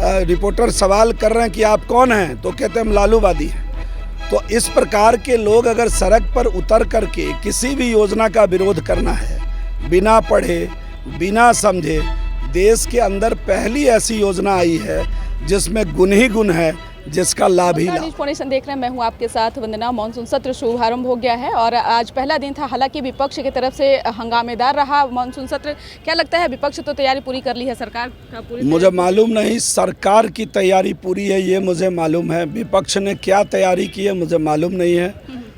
Reporter सवाल कर रहे हैं कि आप कौन हैं, तो कहते हैं हम लालूवादी हैं। तो इस प्रकार के लोग अगर सड़क पर उतर करके किसी भी योजना का विरोध करना है, बिना पढ़े बिना समझे, देश के अंदर पहली ऐसी योजना आई है जिसमें गुण ही गुण है, जिसका लाभ ही लाभ। फाउंडेशन देख रहे हैं, मैं हूं आपके साथ वंदना। मानसून सत्र शुभारंभ हो गया है और आज पहला दिन था, हालांकि विपक्ष की तरफ से हंगामेदार रहा मानसून सत्र। क्या लगता है, विपक्ष तो तैयारी पूरी कर ली है, सरकार का पूरी? मुझे मालूम नहीं, सरकार की तैयारी पूरी है ये मुझे मालूम है, विपक्ष ने क्या तैयारी की है मुझे मालूम नहीं है।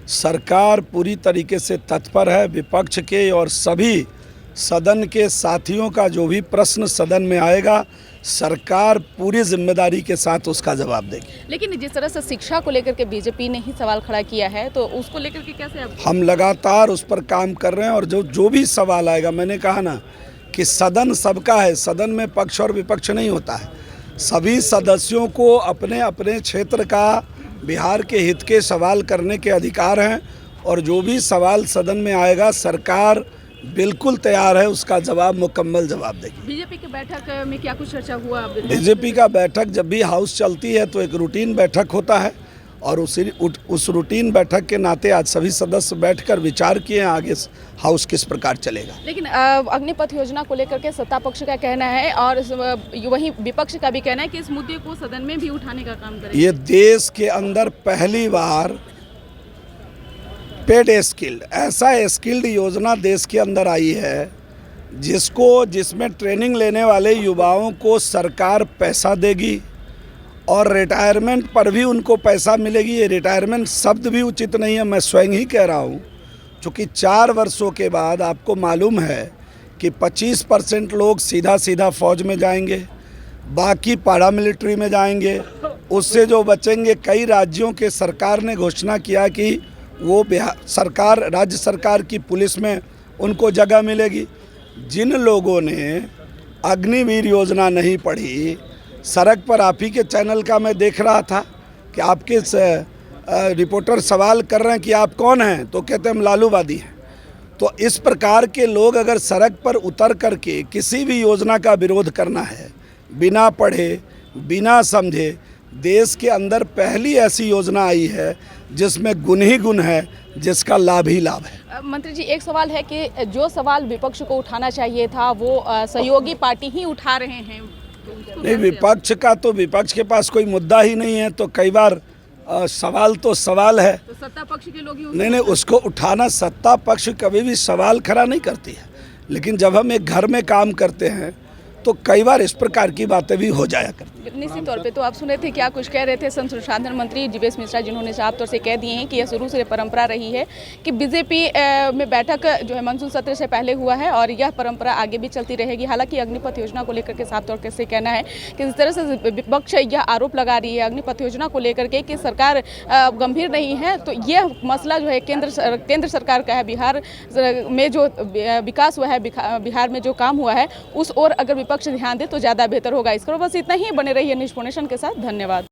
सरकार पूरी तरीके से तत्पर है। विपक्ष के और सभी सदन के साथियों का जो भी प्रश्न सदन में आएगा, सरकार पूरी जिम्मेदारी के साथ उसका जवाब देगी। लेकिन जिस तरह से शिक्षा को लेकर के बीजेपी ने ही सवाल खड़ा किया है, तो उसको लेकर के कैसे आप? हम लगातार उस पर काम कर रहे हैं और जो भी सवाल आएगा, मैंने कहा ना कि सदन सबका है, सदन में पक्ष और विपक्ष नहीं होता है। सभी सदस्यों को अपने अपने क्षेत्र का, बिहार के हित के सवाल करने के अधिकार हैं और जो भी सवाल सदन में आएगा, सरकार बिल्कुल तैयार है उसका जवाब, मुकम्मल जवाब देगी। बीजेपी की बैठक में क्या कुछ चर्चा हुआ? बीजेपी का बैठक जब भी हाउस चलती है तो एक रूटीन बैठक होता है और उस रूटीन बैठक के नाते आज सभी सदस्य बैठकर विचार किए हैं आगे हाउस किस प्रकार चलेगा। लेकिन अग्निपथ योजना को लेकर के सत्ता पक्ष का कहना है और वही विपक्ष का भी कहना है कि इस मुद्दे को सदन में भी उठाने का काम करें। ये देश के अंदर पहली बार पेड स्किल्ड, ऐसा स्किल्ड योजना देश के अंदर आई है जिसमें ट्रेनिंग लेने वाले युवाओं को सरकार पैसा देगी और रिटायरमेंट पर भी उनको पैसा मिलेगी। ये रिटायरमेंट शब्द भी उचित नहीं है, मैं स्वयं ही कह रहा हूँ, क्योंकि 4 वर्षों के बाद आपको मालूम है कि 25% लोग सीधा फौज में जाएंगे, बाकी पैरामिलिट्री में जाएंगे। उससे जो बचेंगे, कई राज्यों के सरकार ने घोषणा किया कि वो राज्य सरकार की पुलिस में उनको जगह मिलेगी। जिन लोगों ने अग्निवीर योजना नहीं पढ़ी, सड़क पर आप ही के चैनल का मैं देख रहा था कि आपके रिपोर्टर सवाल कर रहे हैं कि आप कौन हैं, तो कहते हैं हम लालूवादी हैं। तो इस प्रकार के लोग अगर सड़क पर उतर करके किसी भी योजना का विरोध करना है, बिना पढ़े बिना समझे, देश के अंदर पहली ऐसी योजना आई है जिसमें गुण ही गुण है, जिसका लाभ ही लाभ है। मंत्री जी, एक सवाल है कि जो सवाल विपक्ष को उठाना चाहिए था वो सहयोगी पार्टी ही उठा रहे हैं। नहीं, विपक्ष के पास कोई मुद्दा ही नहीं है, तो कई बार सवाल तो सवाल है, तो सत्ता पक्ष के लोग ही नहीं उसको उठाना। सत्ता पक्ष कभी भी सवाल खड़ा नहीं करती है, लेकिन जब हम एक घर में काम करते हैं तो कई बार इस प्रकार की बातें भी हो जाया करती है। निश्चित तौर पे। तो आप सुने थे क्या कुछ कह रहे थे संसाधन मंत्री जीवेश मिश्रा, जिन्होंने साफ तौर से कह दिए हैं कि यह शुरू से परंपरा रही है कि बीजेपी में बैठक जो है मानसून सत्र से पहले हुआ है और यह परंपरा आगे भी चलती रहेगी। हालांकि अग्निपथ योजना को लेकर के साफ तौर से कहना है कि जिस तरह से विपक्ष यह आरोप लगा रही है अग्निपथ योजना को लेकर के कि सरकार गंभीर नहीं है, तो यह मसला जो है केंद्र सरकार का है। बिहार में जो विकास हुआ है, बिहार में जो काम हुआ है, उस ओर अगर विपक्ष ध्यान दे तो ज़्यादा बेहतर होगा। इसको बस इतना ही। बने रहिए न्यूज़ फाउंडेशन के साथ। धन्यवाद।